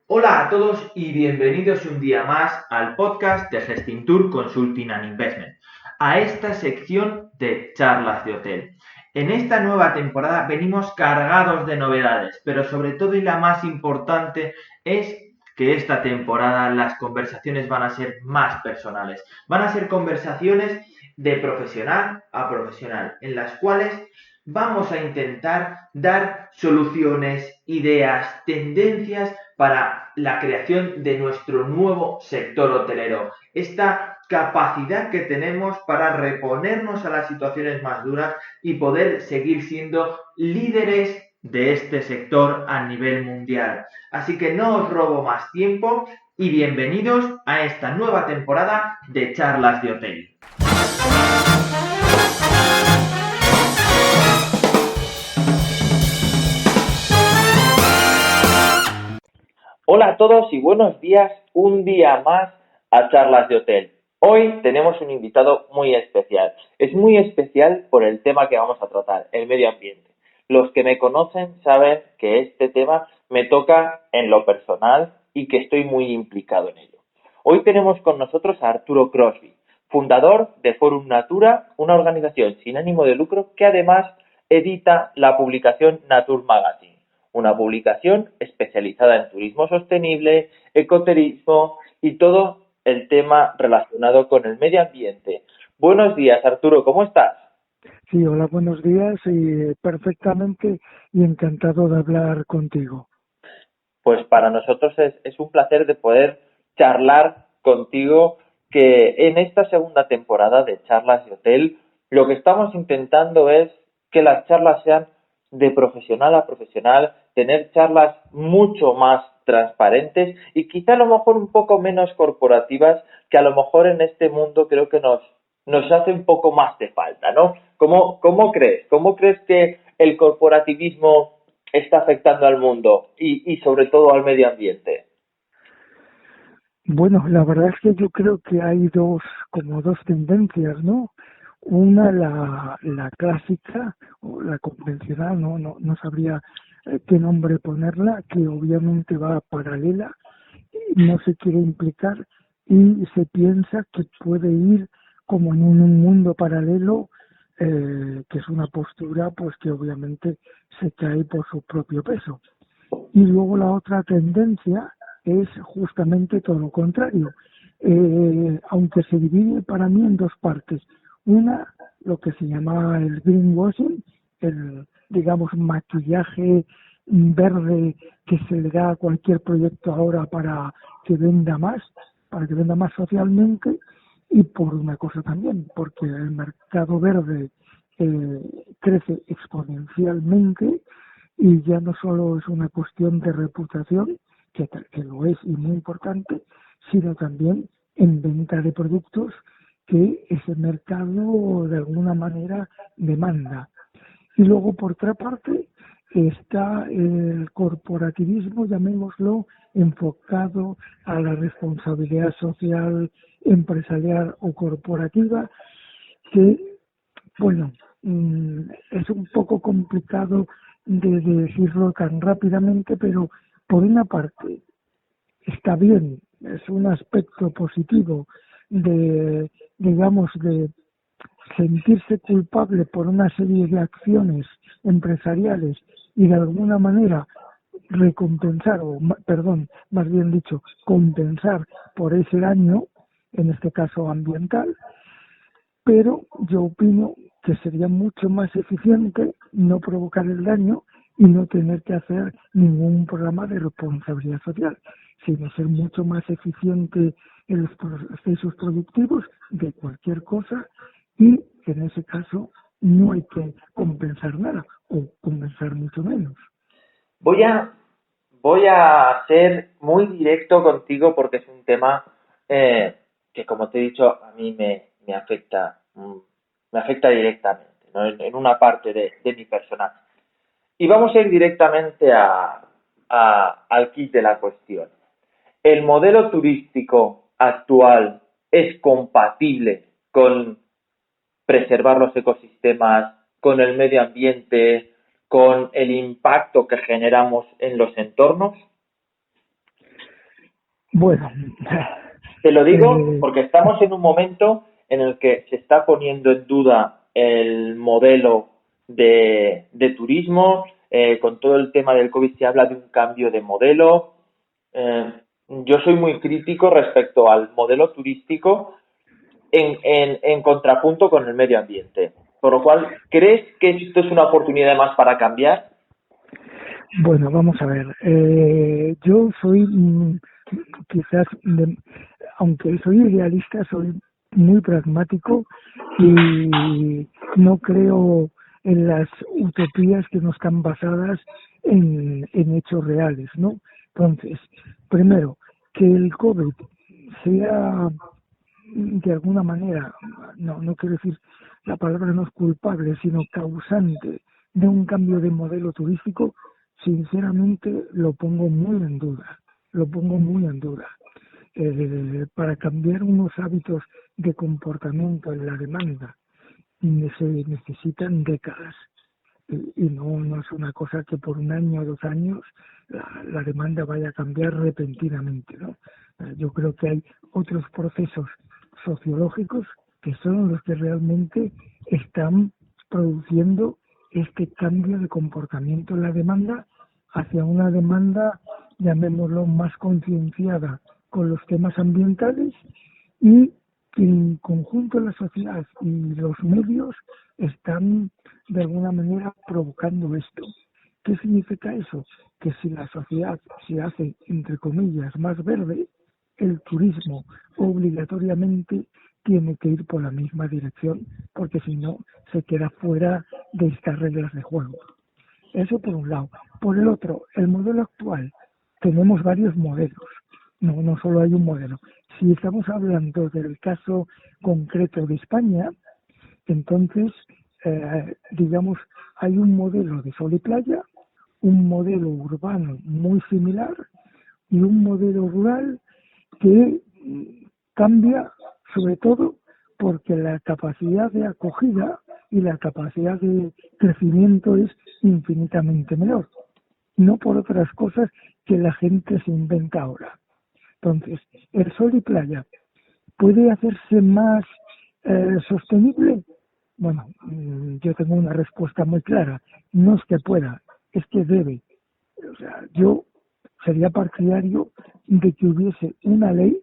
Hola a todos y bienvenidos un día más al podcast de Gestintur Consulting and Investment, a esta sección de charlas de hotel. En esta nueva temporada venimos cargados de novedades, pero sobre todo y la más importante es que esta temporada las conversaciones van a ser más personales. Van a ser conversaciones de profesional a profesional, en las cuales vamos a intentar dar soluciones, ideas, tendencias para la creación de nuestro nuevo sector hotelero. Esta capacidad que tenemos para reponernos a las situaciones más duras y poder seguir siendo líderes de este sector a nivel mundial. Así que no os robo más tiempo y bienvenidos a esta nueva temporada de Charlas de Hotel. Hola a todos y buenos días, un día más a Charlas de Hotel. Hoy tenemos un invitado muy especial. Es muy especial por el tema que vamos a tratar, el medio ambiente. Los que me conocen saben que este tema me toca en lo personal y que estoy muy implicado en ello. Hoy tenemos con nosotros a Arturo Crosby, fundador de Forum Natura, una organización sin ánimo de lucro que además edita la publicación Nature Magazine, una publicación especializada en turismo sostenible, ecoturismo y todo el tema relacionado con el medio ambiente. Buenos días, Arturo, ¿cómo estás? Sí, hola, buenos días y perfectamente y encantado de hablar contigo. Pues para nosotros es un placer de poder charlar contigo, que en esta segunda temporada de Charlas de Hotel lo que estamos intentando es que las charlas sean de profesional a profesional, tener charlas mucho más transparentes y quizá a lo mejor un poco menos corporativas, que a lo mejor en este mundo creo que nos hace un poco más de falta, ¿no? ¿Cómo crees? ¿Cómo crees que el corporativismo está afectando al mundo y sobre todo al medio ambiente? Bueno, la verdad es que yo creo que hay como dos tendencias, ¿no? Una, la clásica o la convencional, no sabría qué nombre ponerla, que obviamente va paralela, no se quiere implicar y se piensa que puede ir como en un mundo paralelo, que es una postura pues que obviamente se cae por su propio peso. Y luego la otra tendencia es justamente todo lo contrario, aunque se divide para mí en dos partes. Una, lo que se llama el greenwashing, el, digamos, maquillaje verde que se le da a cualquier proyecto ahora que venda más, para que venda más socialmente, y por una cosa también, porque el mercado verde crece exponencialmente y ya no solo es una cuestión de reputación, que lo es y muy importante, sino también en venta de productos que ese mercado de alguna manera demanda. Y luego, por otra parte, está el corporativismo, llamémoslo, enfocado a la responsabilidad social, empresarial o corporativa, que, bueno, es un poco complicado de decirlo tan rápidamente, pero por una parte está bien, es un aspecto positivo de sentirse culpable por una serie de acciones empresariales y de alguna manera recompensar, perdón, más bien dicho, compensar por ese daño, en este caso ambiental, pero yo opino que sería mucho más eficiente no provocar el daño y no tener que hacer ningún programa de responsabilidad social, sino ser mucho más eficiente en los procesos productivos de cualquier cosa y en ese caso no hay que compensar nada o compensar mucho menos. Voy a, voy a ser muy directo contigo porque es un tema que, como te he dicho, a mí me afecta, me afecta directamente, ¿no? En una parte de mi persona. Y vamos a ir directamente al kit de la cuestión. ¿El modelo turístico actual es compatible con preservar los ecosistemas, con el medio ambiente, con el impacto que generamos en los entornos? Bueno, Te lo digo eh, porque estamos en un momento en el que se está poniendo en duda el modelo de turismo. Con todo el tema del COVID se habla de un cambio de modelo. Eh, yo soy muy crítico respecto al modelo turístico en contrapunto con el medio ambiente. Por lo cual, ¿crees que esto es una oportunidad más para cambiar? bueno, vamos a ver. Yo soy quizás, aunque soy idealista, soy muy pragmático y no creo en las utopías que no están basadas en hechos reales, ¿no? Entonces, primero, que el COVID sea de alguna manera, no quiero decir, la palabra no es culpable, sino causante de un cambio de modelo turístico, sinceramente lo pongo muy en duda, lo pongo muy en duda. Para cambiar unos hábitos de comportamiento en la demanda se necesitan décadas y no es una cosa que por un año o 2 años la demanda vaya a cambiar repentinamente, ¿no? Yo creo que hay otros procesos sociológicos que son los que realmente están produciendo este cambio de comportamiento en la demanda hacia una demanda, llamémoslo, más concienciada con los temas ambientales y que en conjunto la sociedad y los medios están de alguna manera provocando esto. ¿Qué significa eso? Que si la sociedad se hace, entre comillas, más verde, el turismo obligatoriamente tiene que ir por la misma dirección, porque si no se queda fuera de estas reglas de juego. Eso por un lado. Por el otro, el modelo actual, tenemos varios modelos, no solo hay un modelo. Si estamos hablando del caso concreto de España, entonces, digamos, hay un modelo de sol y playa, un modelo urbano muy similar y un modelo rural que cambia sobre todo porque la capacidad de acogida y la capacidad de crecimiento es infinitamente menor, no por otras cosas que la gente se inventa ahora. Entonces, el sol y playa puede hacerse más sostenible. Bueno, yo tengo una respuesta muy clara. No es que pueda, es que debe. O sea, yo sería partidario de que hubiese una ley,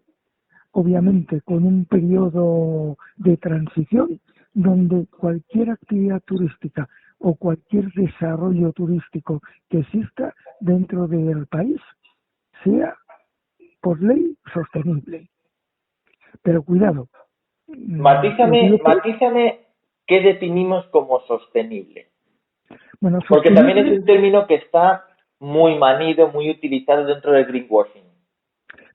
obviamente con un periodo de transición, donde cualquier actividad turística o cualquier desarrollo turístico que exista dentro del país sea por ley sostenible. Pero cuidado, lo Matízame, digo por, matízame qué definimos como sostenible. bueno, Porque también es sostenible, un término que está muy manido, muy utilizado dentro del greenwashing.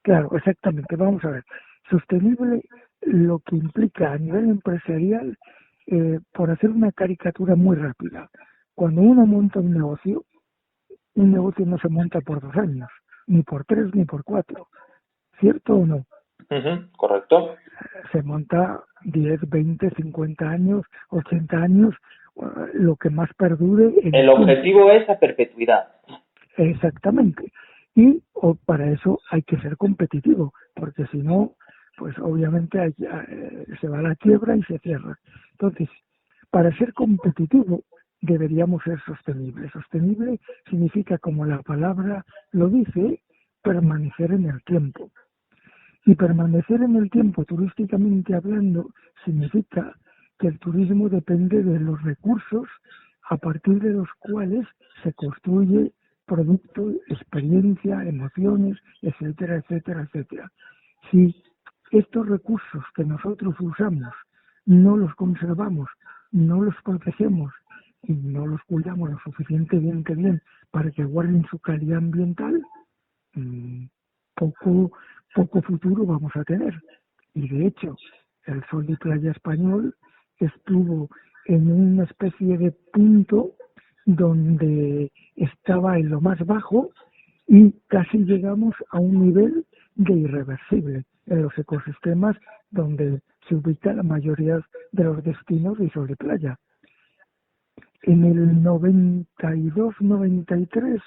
claro, exactamente, vamos a ver, sostenible lo que implica a nivel empresarial, por hacer una caricatura muy rápida, cuando uno monta un negocio no se monta por 2 años, ni por 3, ni por 4, ¿cierto o no? ¿Correcto? Se monta 10, 20, 50 años, 80 años, lo que más perdure en El el tiempo. objetivo es a perpetuidad. Exactamente. Y para eso hay que ser competitivo, porque si no, pues obviamente se va a la quiebra y se cierra. Entonces, para ser competitivo deberíamos ser sostenibles. Sostenible significa, como la palabra lo dice, permanecer en el tiempo. Y permanecer en el tiempo, turísticamente hablando, significa que el turismo depende de los recursos a partir de los cuales se construye producto, experiencia, emociones, etcétera, etcétera, etcétera. Si estos recursos que nosotros usamos no los conservamos, no los protegemos y no los cuidamos lo suficientemente bien para que guarden su calidad ambiental, poco, poco futuro vamos a tener. Y de hecho, el Sol y Playa Español estuvo en una especie de punto donde estaba en lo más bajo y casi llegamos a un nivel de irreversible en los ecosistemas donde se ubica la mayoría de los destinos de sol y playa. En el 92-93,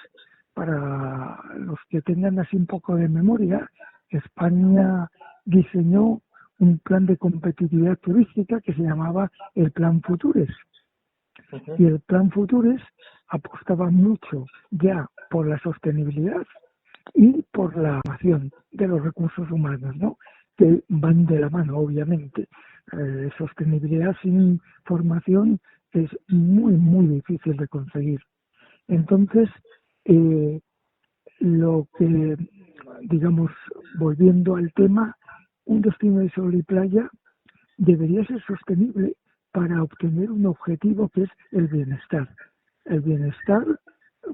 para los que tengan así un poco de memoria, España diseñó un plan de competitividad turística que se llamaba el Plan Futures. Y el Plan Futures apostaba mucho ya por la sostenibilidad y por la formación de los recursos humanos, ¿no? Que van de la mano, obviamente. Sostenibilidad sin formación es muy, muy difícil de conseguir. Entonces, lo que, digamos, volviendo al tema, un destino de sol y playa debería ser sostenible para obtener un objetivo que es el bienestar. El bienestar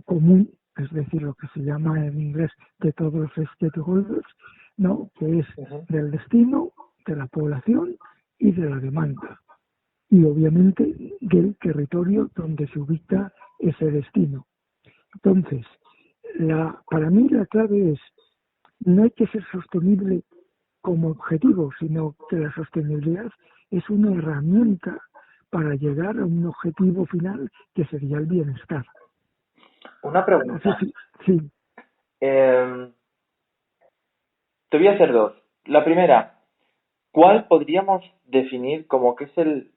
común, es decir, lo que se llama en inglés de todos los stakeholders, ¿no? Que es del destino, de la población y de la demanda. Y obviamente del territorio donde se ubica ese destino. Entonces, para mí la clave es, no hay que ser sostenible como objetivo, sino que la sostenibilidad es una herramienta para llegar a un objetivo final que sería el bienestar. Una pregunta. Sí. Te voy a hacer dos. La primera, ¿cuál podríamos definir como que es el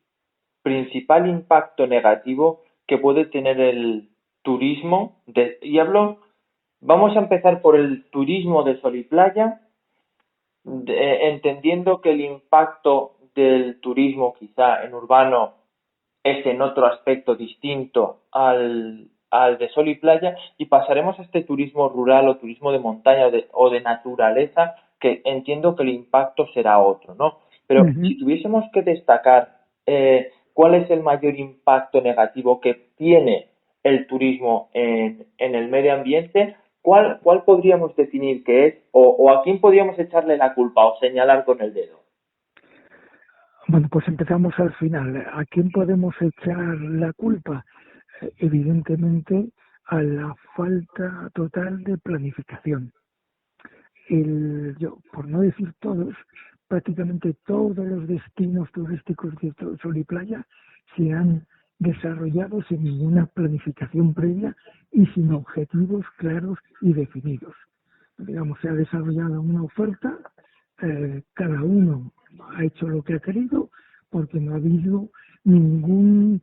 principal impacto negativo que puede tener el turismo? Vamos a empezar por el turismo de sol y playa, entendiendo que el impacto del turismo quizá en urbano es en otro aspecto distinto al de sol y playa, y pasaremos a este turismo rural o turismo de montaña o de naturaleza, que entiendo que el impacto será otro, ¿no? Pero si tuviésemos que destacar cuál es el mayor impacto negativo que tiene el turismo en el medio ambiente, ¿cuál podríamos definir que es o a quién podríamos echarle la culpa o señalar con el dedo? Bueno, pues empezamos al final. ¿A quién podemos echar la culpa? Evidentemente a la falta total de planificación. Por no decir todos, prácticamente todos los destinos turísticos de sol y playa se han desarrollado sin ninguna planificación previa y sin objetivos claros y definidos. Digamos, se ha desarrollado una oferta, cada uno ha hecho lo que ha querido porque no ha habido ninguna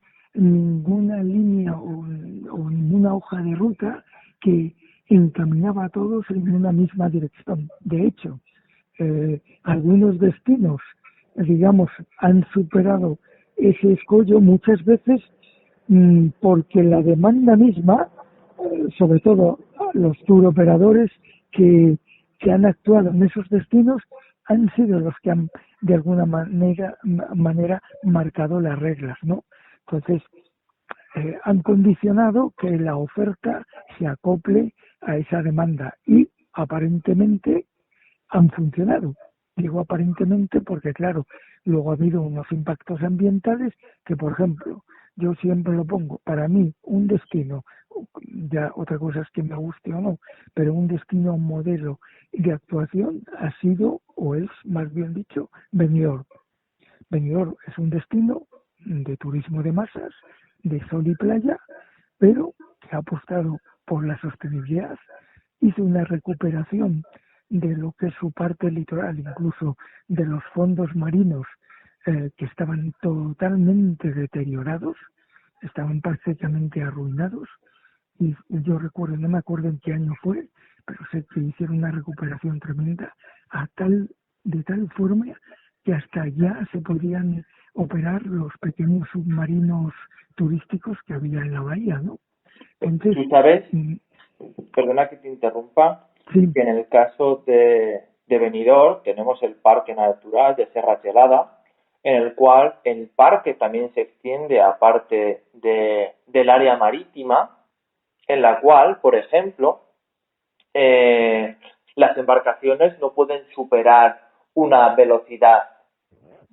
línea o ninguna hoja de ruta que encaminaba a todos en una misma dirección. De hecho, algunos destinos, digamos, han superado ese escollo muchas veces porque la demanda misma, sobre todo los tour operadores que han actuado en esos destinos, han sido los que han de alguna manera marcado las reglas, ¿no? Entonces, han condicionado que la oferta se acople a esa demanda y aparentemente han funcionado. Digo aparentemente porque, claro, luego ha habido unos impactos ambientales que, por ejemplo, yo siempre lo pongo, para mí un destino, ya otra cosa es que me guste o no, pero un destino modelo de actuación ha sido, o es más bien dicho, Benidorm. Benidorm es un destino de turismo de masas, de sol y playa, pero que ha apostado por la sostenibilidad, hizo una recuperación de lo que es su parte litoral, incluso de los fondos marinos que estaban totalmente deteriorados, estaban prácticamente arruinados, y yo recuerdo, no me acuerdo en qué año fue, pero sé que hicieron una recuperación tremenda de tal forma que hasta ya se podían operar los pequeños submarinos turísticos que había en la bahía, ¿no? Entonces, ¿tú sabes? Perdona que te interrumpa, sí. Que en el caso de Benidorm tenemos el Parque Natural de Serra Gelada, en el cual el parque también se extiende a parte del área marítima, en la cual, por ejemplo, las embarcaciones no pueden superar una velocidad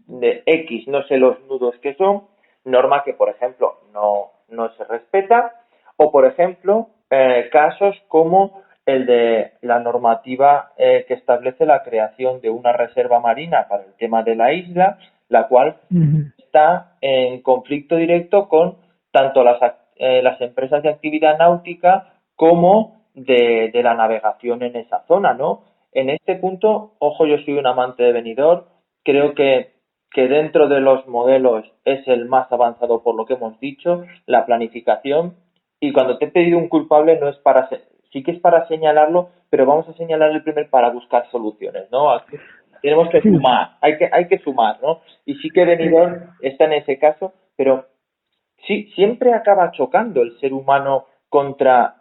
de X, no sé los nudos que son, norma que, por ejemplo, no se respeta, o, por ejemplo, casos como el de la normativa que establece la creación de una reserva marina para el tema de la isla, la cual está en conflicto directo con tanto las empresas de actividad náutica como de la navegación en esa zona, ¿no? en este punto, ojo, yo soy un amante de Benidorm, creo que dentro de los modelos es el más avanzado por lo que hemos dicho, la planificación, y cuando te he pedido un culpable no es para, sí que es para señalarlo, pero vamos a señalar el primer para buscar soluciones, ¿no? Aquí tenemos que sumar, hay que sumar, ¿no? Y sí que Benidorm está en ese caso, pero sí, siempre acaba chocando el ser humano contra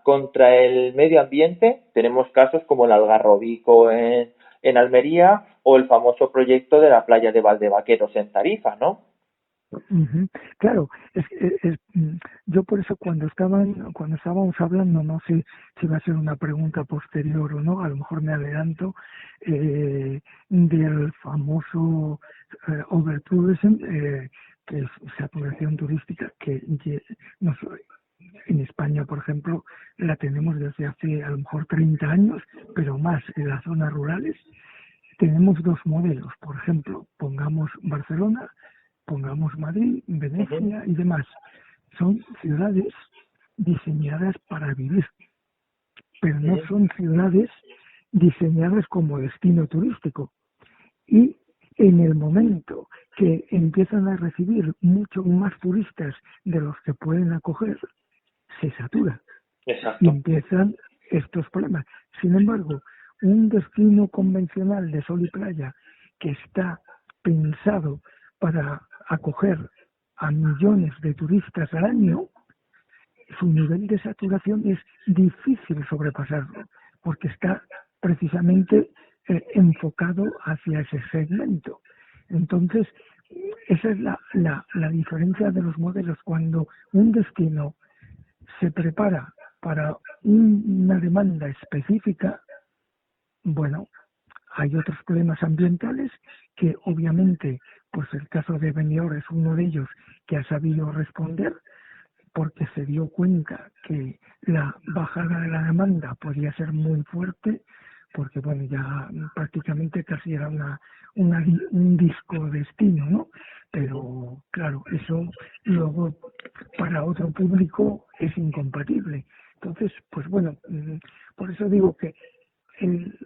el medio ambiente. Tenemos casos como el Algarrobico en Almería o el famoso proyecto de la playa de Valdevaqueros en Tarifa, ¿no? Ujú. Claro, yo por eso cuando estábamos hablando, no sé si va a ser una pregunta posterior o no, a lo mejor me adelanto, del famoso overtourism, que es saturación turística, nos, en España, por ejemplo, la tenemos desde hace a lo mejor 30 años, pero más en las zonas rurales. Tenemos dos modelos, por ejemplo, pongamos Barcelona, pongamos Madrid, Venecia y demás. Son ciudades diseñadas para vivir, pero no son ciudades diseñadas como destino turístico. Y en el momento que empiezan a recibir mucho más turistas de los que pueden acoger, se satura. Exacto. Y empiezan estos problemas. Sin embargo, un destino convencional de sol y playa que está pensado para acoger a millones de turistas al año, su nivel de saturación es difícil sobrepasarlo, porque está precisamente enfocado hacia ese segmento. Entonces, esa es la diferencia de los modelos. Cuando un destino se prepara para una demanda específica, bueno, hay otros problemas ambientales que obviamente, pues el caso de Benidorm es uno de ellos que ha sabido responder porque se dio cuenta que la bajada de la demanda podía ser muy fuerte, porque bueno, ya prácticamente casi era un disco destino, ¿no? Pero claro, eso luego para otro público es incompatible. Entonces, pues bueno, por eso digo que el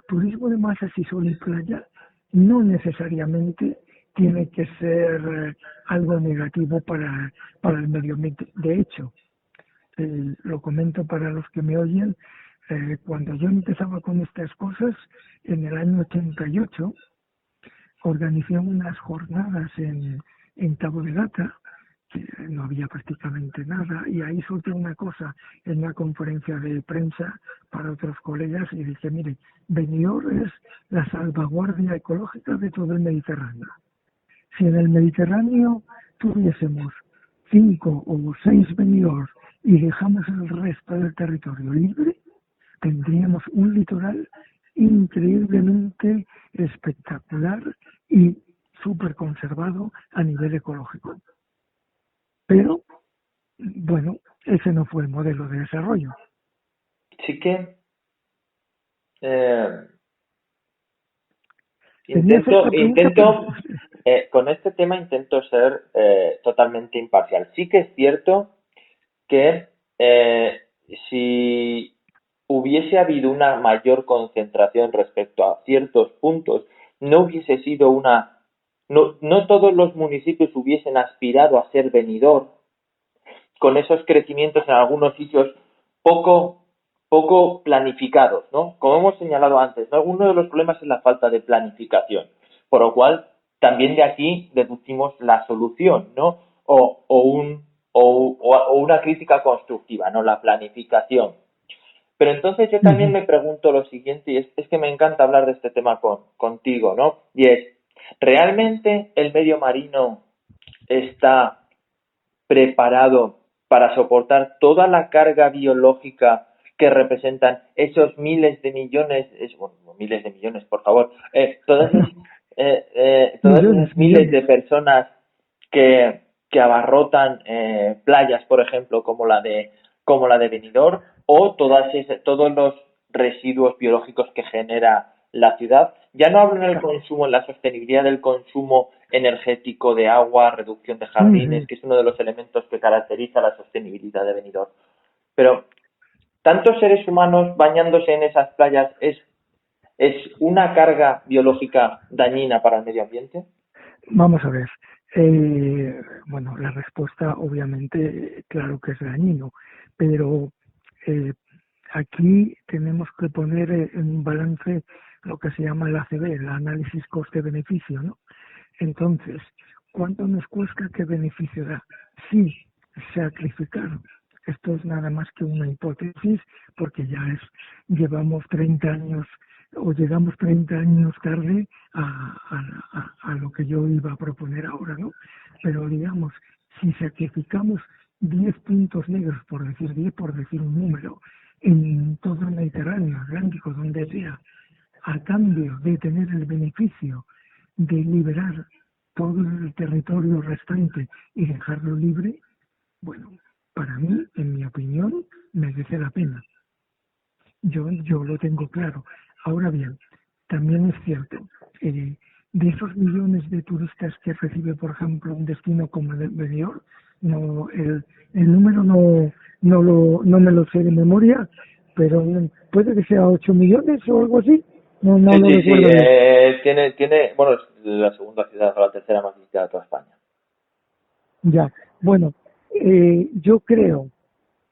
turismo de masas y sol y playa no necesariamente tiene que ser algo negativo para el medio ambiente. De hecho, lo comento para los que me oyen, cuando yo empezaba con estas cosas, en el año 88, organizé unas jornadas en Cabo de Gata, que no había prácticamente nada, y ahí surgió una cosa en una conferencia de prensa para otros colegas y dije, mire, Benidorm es la salvaguardia ecológica de todo el Mediterráneo. Si en el Mediterráneo tuviésemos 5 o 6 Benidorm y dejamos el resto del territorio libre, tendríamos un litoral increíblemente espectacular y súper conservado a nivel ecológico. Pero, bueno, ese no fue el modelo de desarrollo. Sí que con este tema intento ser totalmente imparcial. Sí que es cierto que si hubiese habido una mayor concentración respecto a ciertos puntos, no hubiese sido no todos los municipios hubiesen aspirado a ser Benidorm, con esos crecimientos en algunos sitios poco planificados, ¿no? Como hemos señalado antes, ¿no? Uno de los problemas es la falta de planificación, por lo cual también de aquí deducimos la solución, ¿no? O una crítica constructiva, ¿no? La planificación. Pero entonces yo también me pregunto lo siguiente, y es que me encanta hablar de este tema contigo, ¿no? Y es, ¿realmente el medio marino está preparado para soportar toda la carga biológica que representan esos miles de millones, por favor, todas esas miles de personas que abarrotan playas, por ejemplo, como la de Benidorm, o todos los residuos biológicos que genera la ciudad? Ya no hablo en el consumo, en la sostenibilidad del consumo energético de agua, reducción de jardines, que es uno de los elementos que caracteriza la sostenibilidad de Benidorm. Pero tantos seres humanos bañándose en esas playas es ¿Es una carga biológica dañina para el medio ambiente? Vamos a ver. Bueno, la respuesta obviamente, claro que es dañino, pero eh, aquí tenemos que poner en un balance lo que se llama el ACB, el análisis coste-beneficio, ¿no? Entonces, ¿cuánto nos cuesta? ¿Qué beneficio da? Sí, sacrificar. Esto es nada más que una hipótesis, porque llevamos 30 años o llegamos 30 años tarde a lo que yo iba a proponer ahora, ¿no? Pero digamos, si sacrificamos 10 puntos negros, por decir 10, por decir un número, en todo el Mediterráneo, Atlántico, donde sea, a cambio de tener el beneficio de liberar todo el territorio restante y dejarlo libre, bueno, para mí, en mi opinión, merece la pena. Yo lo tengo claro. Ahora bien, también es cierto, de esos millones de turistas que recibe, por ejemplo, un destino como el de Benidorm, no, el número no me lo sé de memoria, pero puede que sea 8 millones o algo así. No Sí, lo sí, sí. recuerdo bien. Bueno, es la segunda ciudad o la tercera más visitada de toda España. Ya, bueno, yo creo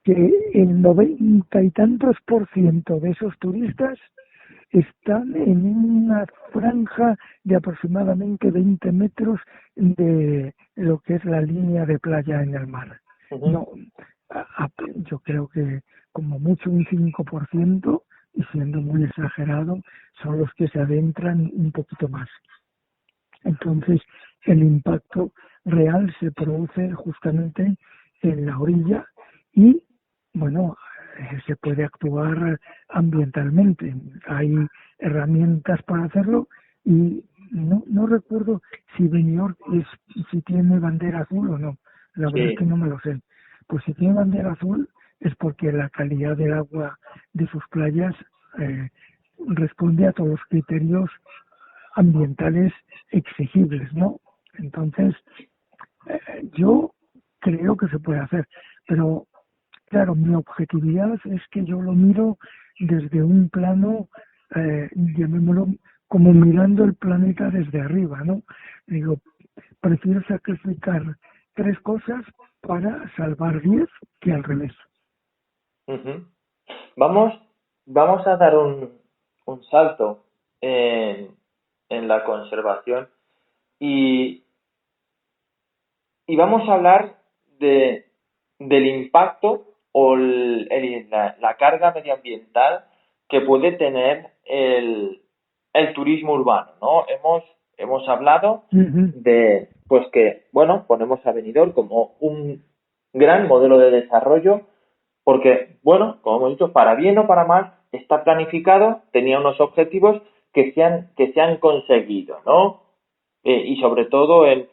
que el 90 y tantos % de esos turistas están en una franja de aproximadamente 20 metros de lo que es la línea de playa en el mar. Uh-huh. No, yo creo que como mucho un 5%, y siendo muy exagerado, son los que se adentran un poquito más. Entonces, el impacto real se produce justamente en la orilla y, bueno, se puede actuar ambientalmente. Hay herramientas para hacerlo y no recuerdo si Benidorm si tiene bandera azul o no. La verdad es que no me lo sé. Pues si tiene bandera azul es porque la calidad del agua de sus playas responde a todos los criterios ambientales exigibles, ¿no? Entonces, yo creo que se puede hacer, pero claro, mi objetividad es que yo lo miro desde un plano, llamémoslo como mirando el planeta desde arriba, ¿no? Digo, prefiero sacrificar 3 cosas para salvar 10 que al revés. Uh-huh. Vamos a dar un salto en la conservación y vamos a hablar del impacto o la carga medioambiental que puede tener el turismo urbano, ¿no? Hemos hablado de, pues que, bueno, ponemos a Benidorm como un gran modelo de desarrollo porque, bueno, como hemos dicho, para bien o para mal, está planificado, tenía unos objetivos que se han conseguido, ¿no? Y sobre todo en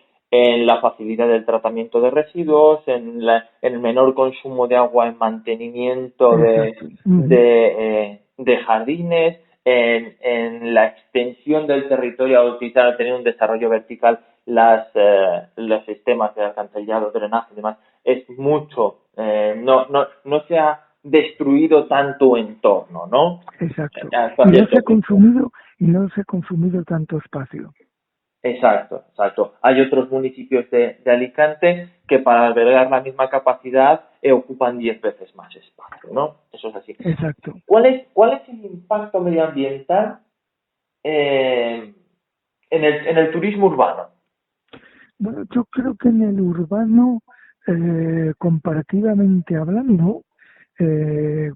la facilidad del tratamiento de residuos, en el menor consumo de agua en mantenimiento de jardines, en la extensión del territorio a utilizar, a tener un desarrollo vertical, los sistemas de alcantarillado, drenaje y demás, es mucho, no se ha destruido tanto entorno, ¿no? Exacto. Y no se ha consumido tanto espacio. Exacto. Hay otros municipios de Alicante que para albergar la misma capacidad ocupan 10 veces más espacio, ¿no? Eso es así. Exacto. ¿Cuál es el impacto medioambiental en el turismo urbano? Bueno, yo creo que en el urbano, comparativamente hablando,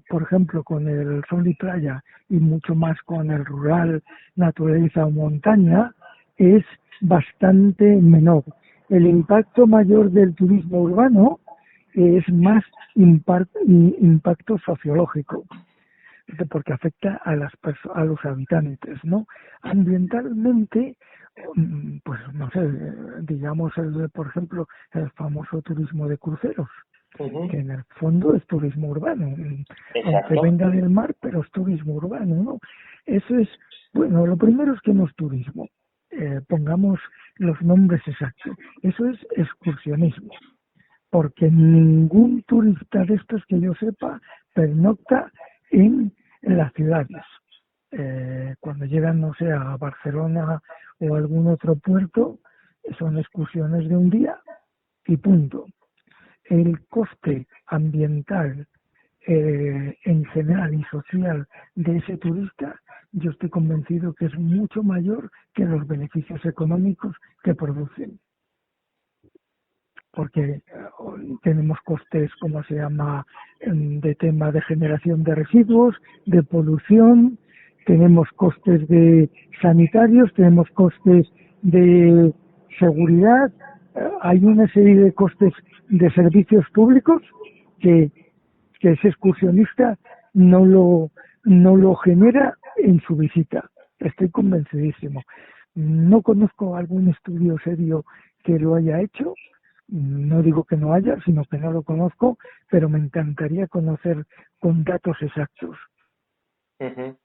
por ejemplo, con el sol y playa y mucho más con el rural, naturaleza o montaña, es bastante menor. El impacto mayor del turismo urbano es más impacto sociológico, porque afecta a los habitantes, ¿no? Ambientalmente, pues no sé, digamos, por ejemplo, el famoso turismo de cruceros, que en el fondo es turismo urbano, aunque venga del mar, pero es turismo urbano, ¿no? Eso es, bueno, lo primero es que no es turismo, pongamos los nombres exactos, eso es excursionismo, porque ningún turista de estos que yo sepa pernocta en las ciudades. Cuando llegan, no sé, a Barcelona o algún otro puerto, son excursiones de un día y punto. El coste ambiental en general y social de ese turista, yo estoy convencido que es mucho mayor que los beneficios económicos que producen. Porque tenemos costes, como se llama, de tema de generación de residuos, de polución, tenemos costes de sanitarios, tenemos costes de seguridad, hay una serie de costes de servicios públicos que, que ese excursionista no lo genera en su visita. Estoy convencidísimo. No conozco algún estudio serio que lo haya hecho. No digo que no haya, sino que no lo conozco, pero me encantaría conocer con datos exactos. Uh-huh.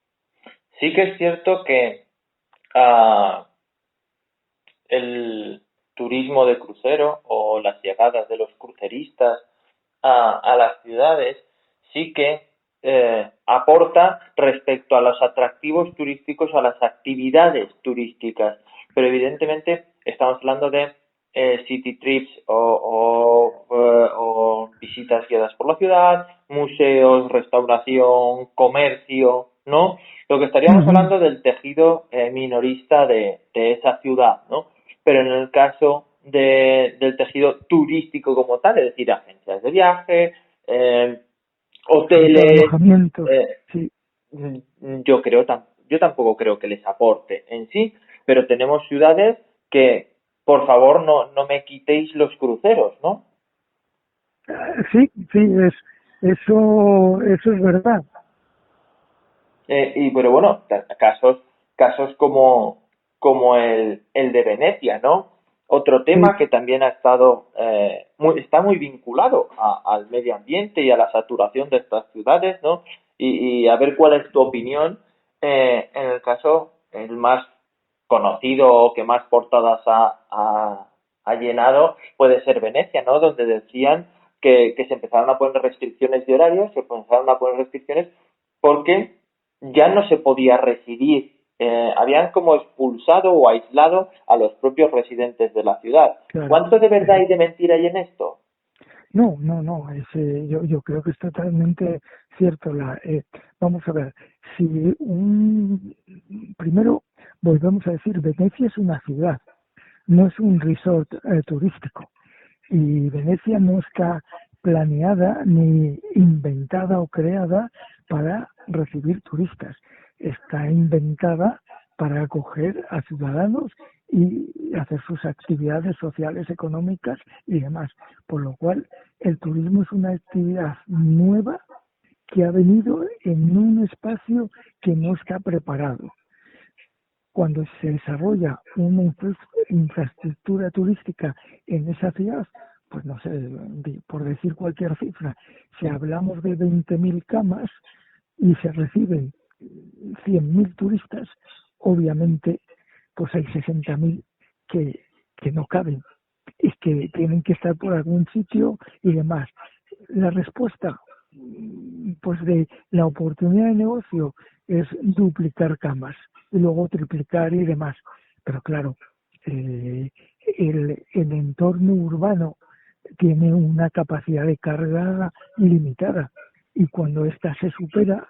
Sí que es cierto que uh, el turismo de crucero o las llegadas de los cruceristas a las ciudades sí que aporta respecto a los atractivos turísticos o a las actividades turísticas, pero evidentemente estamos hablando de city trips o visitas guiadas por la ciudad, museos, restauración, comercio, ¿no? Lo que estaríamos hablando del tejido minorista de esa ciudad, ¿no? Pero en el caso del tejido turístico como tal, es decir, agencias de viaje, hoteles, alojamientos, sí. Yo tampoco creo que les aporte en sí, pero tenemos ciudades que, por favor, no me quitéis los cruceros, ¿no? Sí, eso es verdad. Pero bueno, casos como el de Venecia, ¿no? Otro tema que también ha estado está muy vinculado al medio ambiente y a la saturación de estas ciudades, ¿no? Y a ver cuál es tu opinión en el caso el más conocido o que más portadas ha llenado puede ser Venecia, ¿no? Donde decían que se empezaron a poner restricciones de horarios, se empezaron a poner restricciones porque ya no se podía residir. Habían como expulsado o aislado a los propios residentes de la ciudad. Claro. ¿Cuánto de verdad y de mentira hay en esto? No, yo creo que es totalmente cierto. Vamos a ver, primero volvemos a decir, Venecia es una ciudad, no es un resort turístico. Y Venecia no está planeada ni inventada o creada para recibir turistas. Está inventada para acoger a ciudadanos y hacer sus actividades sociales, económicas y demás. Por lo cual, el turismo es una actividad nueva que ha venido en un espacio que no está preparado. Cuando se desarrolla una infraestructura turística en esa ciudad, pues no sé, por decir cualquier cifra, si hablamos de 20.000 camas y se reciben 100.000 turistas, obviamente pues hay 60.000 que no caben y que tienen que estar por algún sitio y demás. La respuesta pues de la oportunidad de negocio es duplicar camas y luego triplicar y demás. Pero claro, el entorno urbano tiene una capacidad de carga limitada y cuando ésta se supera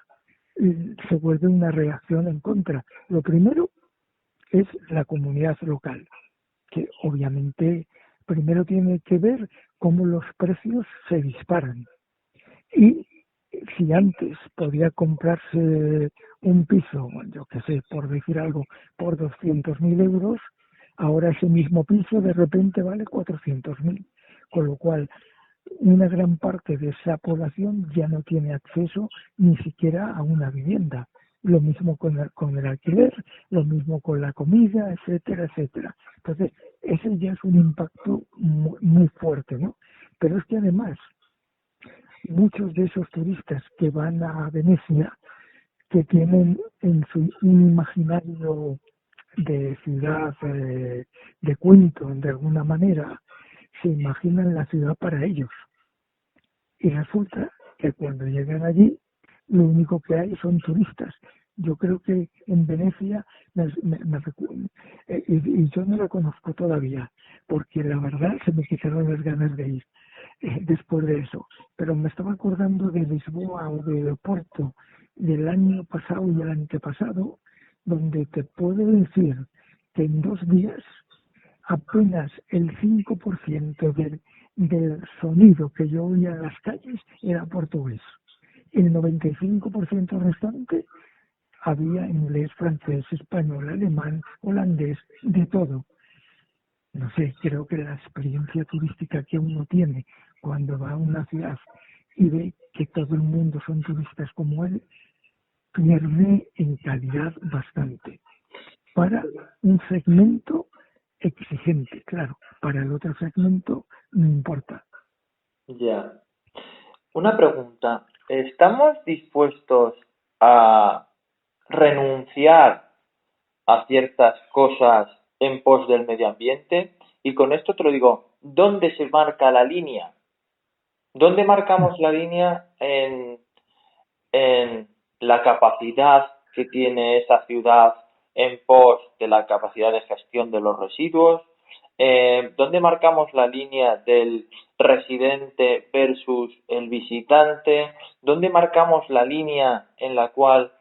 se vuelve una reacción en contra. Lo primero es la comunidad local, que obviamente primero tiene que ver cómo los precios se disparan. Y si antes podía comprarse un piso, yo qué sé, por decir algo, por 200.000 euros, ahora ese mismo piso de repente vale 400.000. Con lo cual, una gran parte de esa población ya no tiene acceso ni siquiera a una vivienda. Lo mismo con el alquiler, lo mismo con la comida, etcétera, etcétera. Entonces, ese ya es un impacto muy, muy fuerte, ¿no? Pero es que además, muchos de esos turistas que van a Venecia, que tienen en su imaginario de ciudad, de cuento, de alguna manera, se imaginan la ciudad para ellos. Y resulta que cuando llegan allí, lo único que hay son turistas. Yo creo que en Venecia, y yo no la conozco todavía, porque la verdad se me quitaron las ganas de ir después de eso. Pero me estaba acordando de Lisboa o de Porto del año pasado y el antepasado, donde te puedo decir que en 2 días apenas el 5% del sonido que yo oía en las calles era portugués. El 95% restante había inglés, francés, español, alemán, holandés, de todo. No sé, creo que la experiencia turística que uno tiene cuando va a una ciudad y ve que todo el mundo son turistas como él, pierde en calidad bastante. Para un segmento exigente, claro, para el otro segmento no importa. Ya. Una pregunta. ¿Estamos dispuestos a renunciar a ciertas cosas en pos del medio ambiente? Y con esto te lo digo, ¿dónde se marca la línea? ¿Dónde marcamos la línea en la capacidad que tiene esa ciudad en pos de la capacidad de gestión de los residuos? ¿Dónde marcamos la línea del residente versus el visitante? ¿Dónde marcamos la línea en la cual,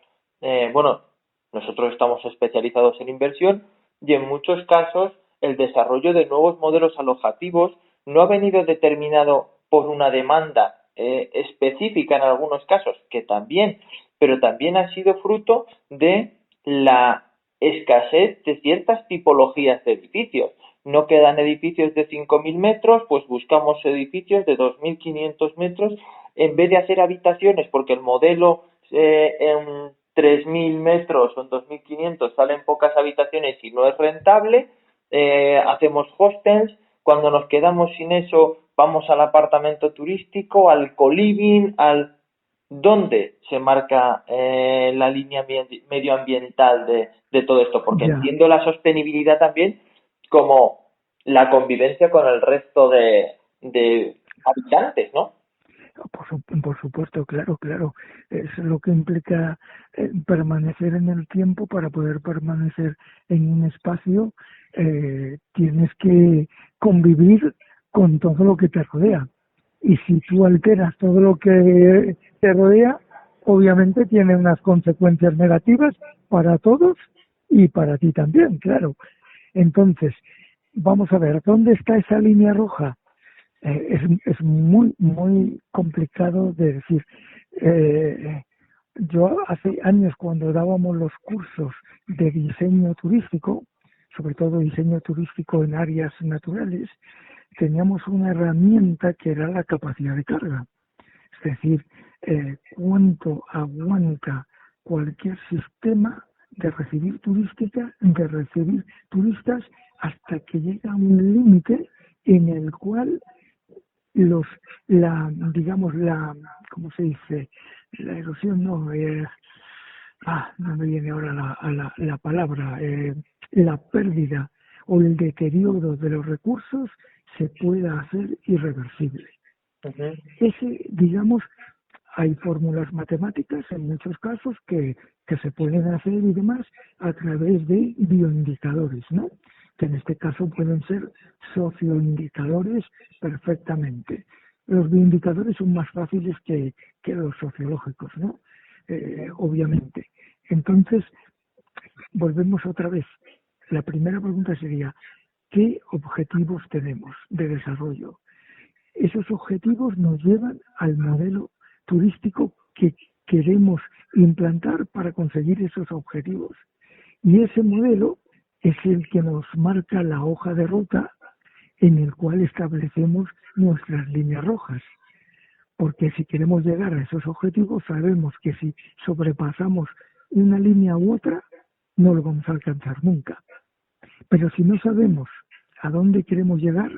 nosotros estamos especializados en inversión y en muchos casos el desarrollo de nuevos modelos alojativos no ha venido determinado por una demanda específica en algunos casos, que también, pero también ha sido fruto de la escasez de ciertas tipologías de edificios. No quedan edificios de 5.000 metros, pues buscamos edificios de 2.500 metros en vez de hacer habitaciones, porque el modelo en 3.000 metros o en 2.500 salen pocas habitaciones y no es rentable. Hacemos hostels. Cuando nos quedamos sin eso, vamos al apartamento turístico, al co-living, ¿Dónde se marca la línea medioambiental de todo esto? Porque entiendo la sostenibilidad también como la convivencia con el resto de habitantes, ¿no? Por supuesto, claro. Es lo que implica permanecer en el tiempo. Para poder permanecer en un espacio, tienes que convivir con todo lo que te rodea. Y si tú alteras todo lo que te rodea, obviamente tiene unas consecuencias negativas para todos y para ti también, claro. Entonces, vamos a ver, ¿dónde está esa línea roja? Es muy complicado de decir. Yo hace años, cuando dábamos los cursos de diseño turístico, sobre todo diseño turístico en áreas naturales, teníamos una herramienta que era la capacidad de carga. Es decir, cuánto aguanta cualquier sistema de recibir turistas hasta que llega a un límite en el cual ¿cómo se dice? La erosión no me viene ahora la palabra, la pérdida o el deterioro de los recursos se pueda hacer irreversible. Uh-huh. Hay fórmulas matemáticas en muchos casos que se pueden hacer y demás a través de bioindicadores, ¿no? Que en este caso pueden ser socioindicadores perfectamente. Los bioindicadores son más fáciles que los sociológicos, ¿no? Obviamente. Entonces, volvemos otra vez. La primera pregunta sería, ¿qué objetivos tenemos de desarrollo? Esos objetivos nos llevan al modelo turístico que queremos implantar para conseguir esos objetivos. Y ese modelo es el que nos marca la hoja de ruta en el cual establecemos nuestras líneas rojas. Porque si queremos llegar a esos objetivos, sabemos que si sobrepasamos una línea u otra, no lo vamos a alcanzar nunca. Pero si no sabemos a dónde queremos llegar,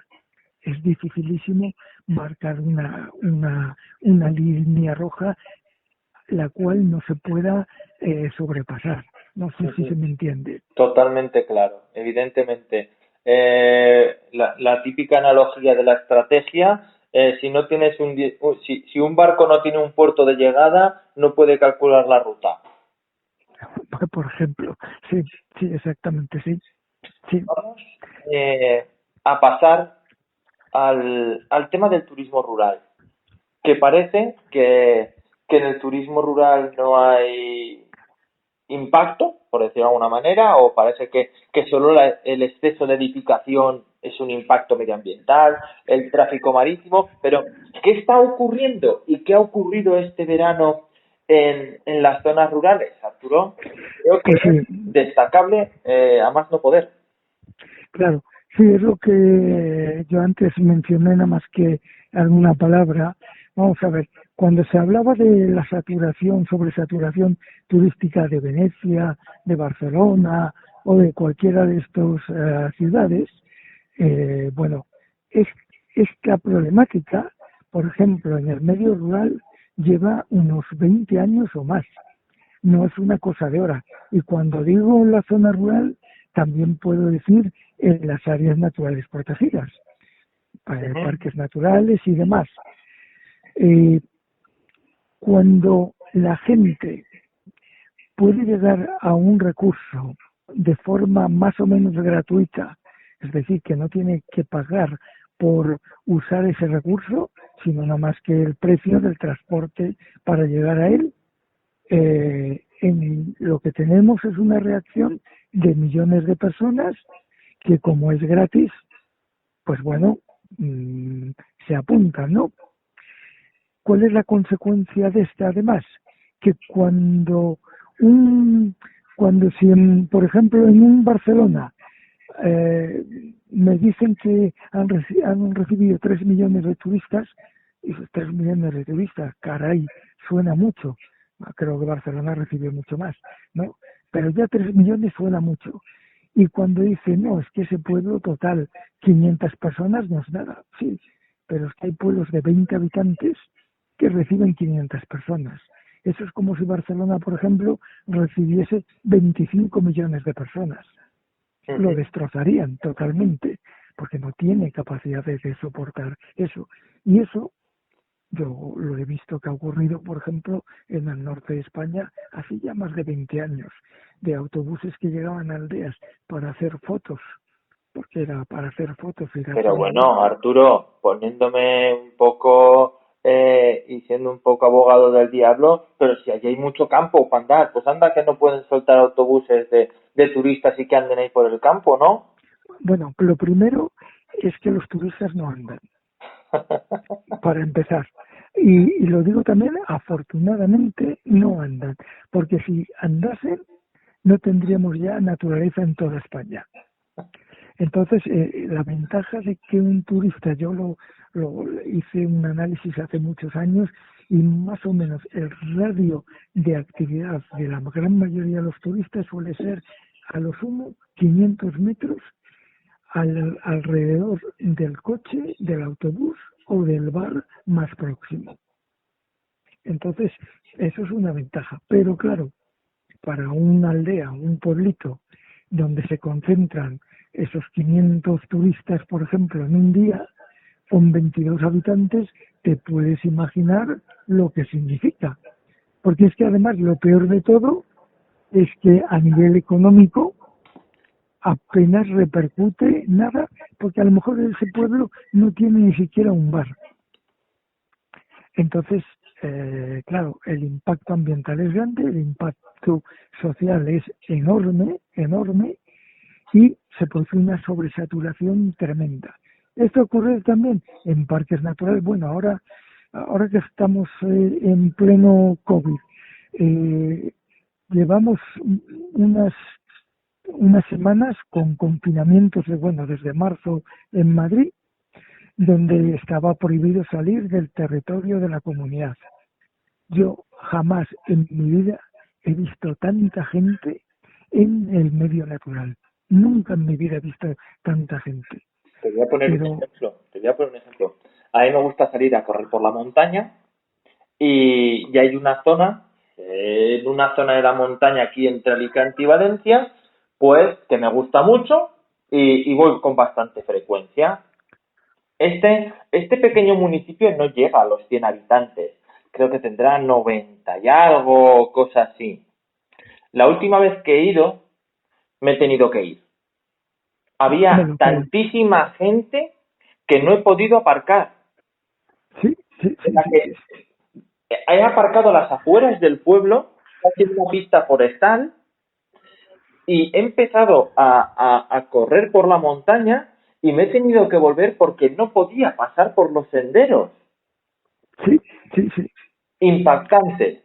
es dificilísimo marcar una línea roja la cual no se pueda sobrepasar. No sé si se me entiende. Totalmente claro, evidentemente. La típica analogía de la estrategia, si no tienes si un barco no tiene un puerto de llegada, no puede calcular la ruta. por ejemplo. Sí, sí, exactamente, sí. Sí, Vamos a pasar al tema del turismo rural, que parece que en el turismo rural no hay impacto, por decirlo de alguna manera, o parece que solo el exceso de edificación es un impacto medioambiental, el tráfico marítimo, pero ¿qué está ocurriendo y qué ha ocurrido este verano en las zonas rurales, Arturo? Creo que pues es sí, destacable a más no poder. claro. Sí, es lo que yo antes mencioné, nada más que alguna palabra. Vamos a ver, cuando se hablaba de la saturación, sobresaturación turística de Venecia, de Barcelona o de cualquiera de estas ciudades, bueno, es, esta problemática, por ejemplo, en el medio rural lleva unos 20 años o más. No es una cosa de ahora. Y cuando digo la zona rural, también puedo decir en las áreas naturales protegidas, Ujú. parques naturales y demás. Eh, Cuando la gente puede llegar a un recurso de forma más o menos gratuita, es decir, que no tiene que pagar por usar ese recurso, sino nada más que el precio del transporte para llegar a él, en lo que tenemos es una reacción de millones de personas que como es gratis, pues bueno, mmm, se apuntan, ¿no? ¿Cuál es la consecuencia de esta? Además, que un, cuando si por ejemplo en un Barcelona eh, me dicen que han recibido 3 millones de turistas, y esos 3 millones de turistas, caray, suena mucho. Creo que Barcelona recibió mucho más, ¿no? Pero ya 3 millones suena mucho. Y cuando dicen, no, es que ese pueblo total, 500 personas no es nada. Sí, pero es que hay pueblos de 20 habitantes que reciben 500 personas. Eso es como si Barcelona, por ejemplo, recibiese 25 millones de personas. Lo Ujú. destrozarían totalmente, porque no tiene capacidad de soportar eso. Y eso yo lo he visto que ha ocurrido, por ejemplo, en el norte de España hace ya más de 20 años, de autobuses que llegaban a aldeas para hacer fotos, porque era para hacer fotos y era Pero tan bueno, bonito. Arturo, poniéndome un poco y siendo un poco abogado del diablo, pero si allí hay mucho campo para andar, pues anda que no pueden soltar autobuses de turistas y que anden ahí por el campo, ¿no? Bueno, lo primero es que los turistas no andan, para empezar. Y lo digo también, afortunadamente no andan, porque si andasen no tendríamos ya naturaleza en toda España. Entonces, la ventaja de que un turista, lo hice un análisis hace muchos años y más o menos el radio de actividad de la gran mayoría de los turistas suele ser a lo sumo 500 metros alrededor del coche, del autobús o del bar más próximo. Entonces, eso es una ventaja. Pero claro, para una aldea, un pueblito, donde se concentran esos 500 turistas, por ejemplo, en un día, con 22 habitantes, te puedes imaginar lo que significa. Porque es que además lo peor de todo es que a nivel económico apenas repercute nada, porque a lo mejor ese pueblo no tiene ni siquiera un bar. Entonces, claro, el impacto ambiental es grande, el impacto social es enorme, enorme, y se produce una sobresaturación tremenda. Esto ocurre también en parques naturales. Bueno, ahora que estamos en pleno COVID, eh, llevamos unas unas semanas con confinamientos desde marzo en Madrid, donde estaba prohibido salir del territorio de la comunidad. Yo jamás en mi vida he visto tanta gente en el medio natural. Nunca en mi vida he visto tanta gente. Te voy a poner un Pero, ejemplo, te voy a poner un ejemplo. A mí me gusta salir a correr por la montaña y hay una zona, en una zona de la montaña aquí entre Alicante y Valencia, pues que me gusta mucho y voy con bastante frecuencia. Este pequeño municipio no llega a los 100 habitantes, creo que tendrá 90 y algo, cosas así. La última vez que he ido, me he tenido que ir. Había tantísima gente que no he podido aparcar. Sí. He aparcado a las afueras del pueblo, casi en una pista forestal, y he empezado a correr por la montaña y me he tenido que volver porque no podía pasar por los senderos. Sí. Impactante.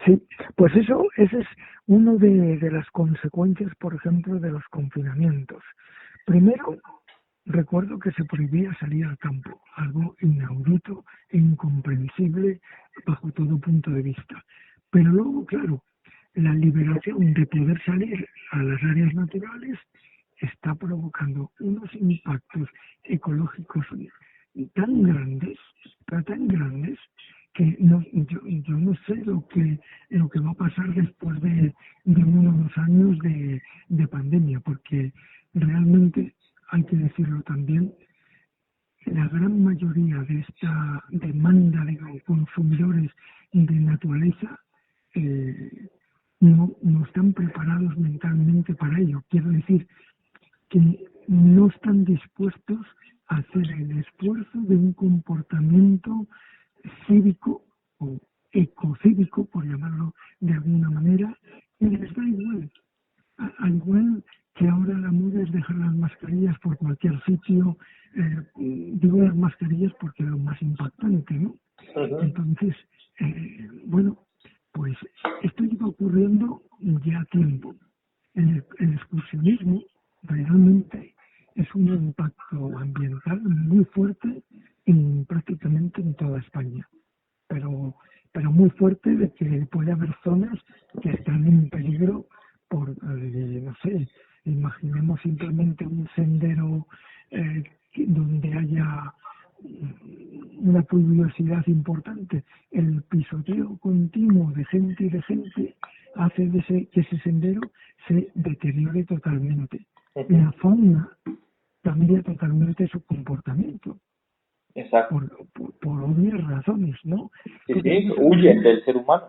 Sí, pues ese es uno de las consecuencias, por ejemplo, de los confinamientos. Primero, recuerdo que se prohibía salir al campo, algo inaudito e incomprensible bajo todo punto de vista. Pero luego, claro, la liberación de poder salir a las áreas naturales está provocando unos impactos ecológicos tan grandes, tan grandes, que yo no sé lo que va a pasar después de 1 o 2 años de pandemia, porque realmente hay que decirlo también, la gran mayoría de esta demanda de consumidores de naturaleza no están preparados mentalmente para ello. Quiero decir que no están dispuestos a hacer el esfuerzo de un comportamiento cívico o ecocívico, por llamarlo de alguna manera, y les da igual. Al igual que ahora la moda es dejar las mascarillas por cualquier sitio, digo las mascarillas porque es lo más impactante, ¿no? Entonces, bueno, pues esto lleva ocurriendo ya tiempo. El excursionismo realmente es un impacto ambiental muy fuerte prácticamente en toda España, pero muy fuerte, de que puede haber zonas que están en peligro por, no sé, imaginemos simplemente un sendero donde haya una pluviosidad importante. El pisoteo continuo de gente hace que ese sendero se deteriore totalmente. La fauna cambia totalmente su comportamiento. Exacto. Por obvias razones, ¿no? Sí, huyen del ser humano.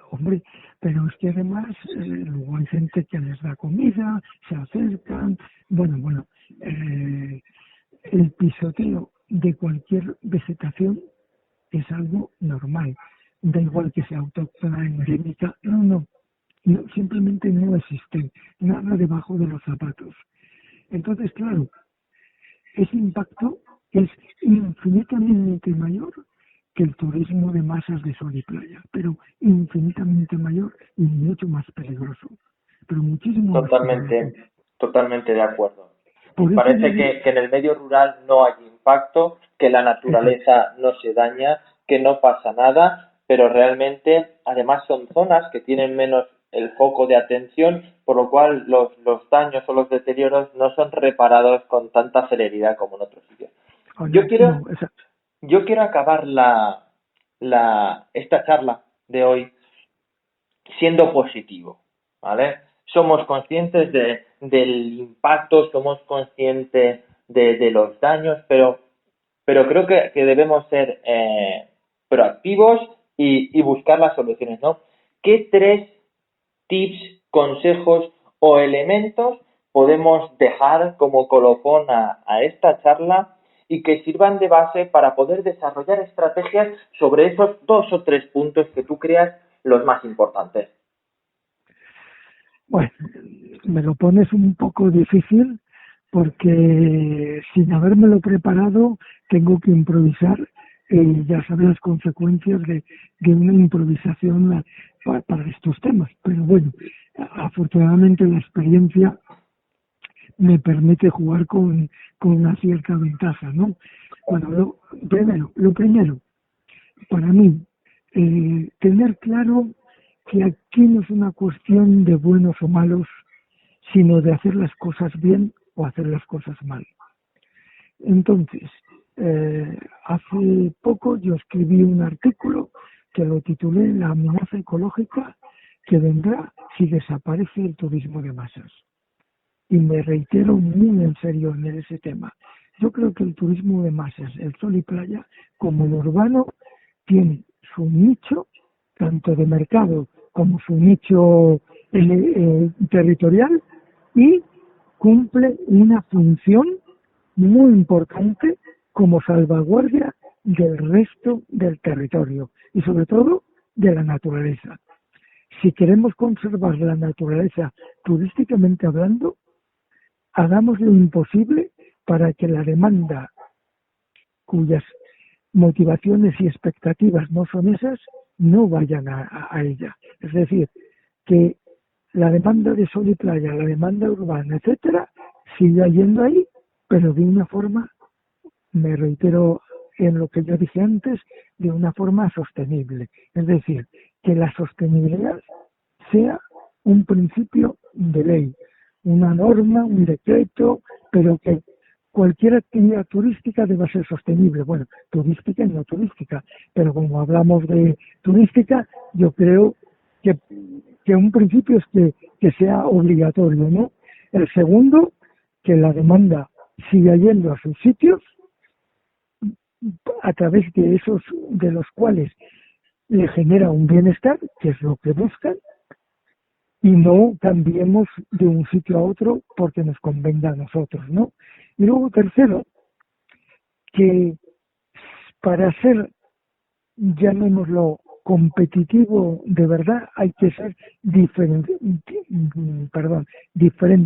Hombre, pero es que además luego hay gente que les da comida, se acercan, bueno, el pisoteo de cualquier vegetación es algo normal. Da igual que sea autóctona, endémica, no, simplemente no existe nada debajo de los zapatos. Entonces, claro, ese impacto es infinitamente mayor que el turismo de masas de sol y playa, pero infinitamente mayor y mucho más peligroso, pero muchísimo más peligroso. Totalmente de acuerdo. Parece que en el medio rural no hay impacto, que la naturaleza no se daña, que no pasa nada, pero realmente además son zonas que tienen menos el foco de atención, por lo cual los daños o los deterioros no son reparados con tanta celeridad como en otros sitios. Yo quiero acabar esta charla de hoy siendo positivo, ¿vale? Somos conscientes del impacto, somos conscientes de los daños, pero creo que debemos ser proactivos y buscar las soluciones, ¿no? ¿Qué 3 tips, consejos o elementos podemos dejar como colofón a esta charla y que sirvan de base para poder desarrollar estrategias sobre esos 2 o 3 puntos que tú creas los más importantes? Bueno, me lo pones un poco difícil porque sin habérmelo preparado tengo que improvisar y ya sabes las consecuencias de una improvisación para estos temas. Pero bueno, afortunadamente la experiencia me permite jugar con una cierta ventaja, ¿no? Bueno, lo primero, para mí, tener claro que aquí no es una cuestión de buenos o malos, sino de hacer las cosas bien o hacer las cosas mal. Entonces, hace poco yo escribí un artículo que lo titulé La amenaza ecológica que vendrá si desaparece el turismo de masas. Y me reitero muy en serio en ese tema. Yo creo que el turismo de masas, el sol y playa, como el urbano, tiene su nicho, tanto de mercado como su nicho territorial y cumple una función muy importante como salvaguardia del resto del territorio y sobre todo de la naturaleza. Si queremos conservar la naturaleza turísticamente hablando, hagamos lo imposible para que la demanda, cuyas motivaciones y expectativas no son esas, no vayan a ella. Es decir, que la demanda de sol y playa, la demanda urbana, etcétera, siga yendo ahí, pero de una forma, me reitero en lo que yo dije antes, de una forma sostenible. Es decir, que la sostenibilidad sea un principio de ley, una norma, un decreto, pero que cualquier actividad turística deba ser sostenible. Bueno, turística y no turística, pero como hablamos de turística, yo creo que un principio es que sea obligatorio, ¿no? El segundo, que la demanda siga yendo a sus sitios, a través de esos, de los cuales le genera un bienestar, que es lo que buscan, y no cambiemos de un sitio a otro porque nos convenga a nosotros, ¿no? Y luego tercero, que para ser, llamémoslo, competitivo de verdad, hay que ser diferente,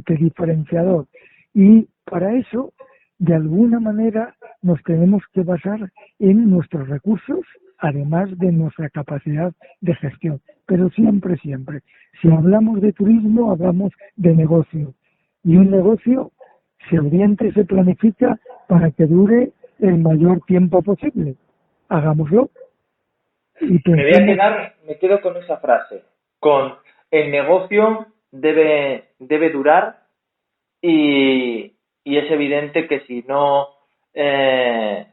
diferenciador. Y para eso, de alguna manera, nos tenemos que basar en nuestros recursos, además de nuestra capacidad de gestión. Pero siempre, si hablamos de turismo, hablamos de negocio. Y un negocio se orienta y se planifica para que dure el mayor tiempo posible. Hagámoslo. Y me quedo con esa frase, con el negocio debe durar y es evidente que si no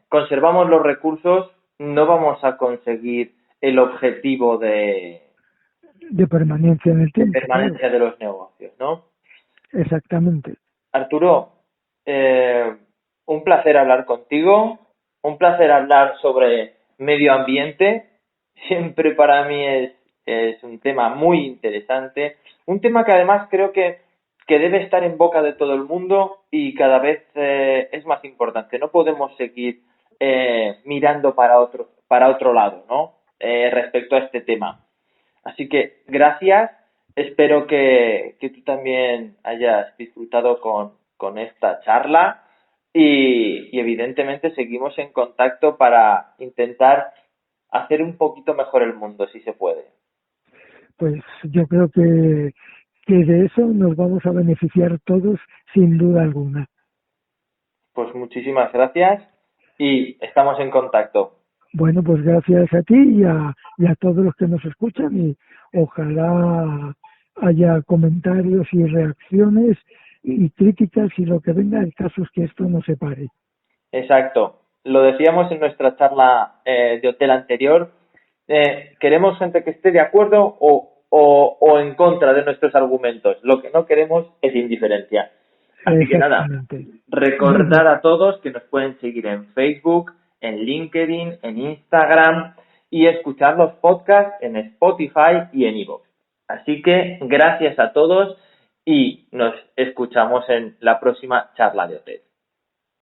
conservamos los recursos no vamos a conseguir el objetivo de permanencia en el tiempo. De permanencia de los negocios, ¿no? Exactamente. Arturo, un placer hablar contigo, un placer hablar sobre medio ambiente. Siempre para mí es un tema muy interesante, un tema que además creo que debe estar en boca de todo el mundo y cada vez es más importante. No podemos seguir mirando para otro lado, ¿no? Respecto a este tema. Así que gracias. Espero que tú también hayas disfrutado con esta charla y evidentemente seguimos en contacto para intentar hacer un poquito mejor el mundo, si se puede. Pues yo creo que de eso nos vamos a beneficiar todos sin duda alguna. Pues muchísimas gracias y estamos en contacto. Bueno, pues gracias a ti y a todos los que nos escuchan y ojalá haya comentarios y reacciones y críticas y lo que venga. El caso es que esto no se pare. Exacto. Lo decíamos en nuestra charla de hotel anterior. Queremos gente que esté de acuerdo o en contra de nuestros argumentos. Lo que no queremos es indiferencia. Así que nada, recordar a todos que nos pueden seguir en Facebook, en LinkedIn, en Instagram y escuchar los podcasts en Spotify y en iVoox. Así que gracias a todos y nos escuchamos en la próxima charla de hotel.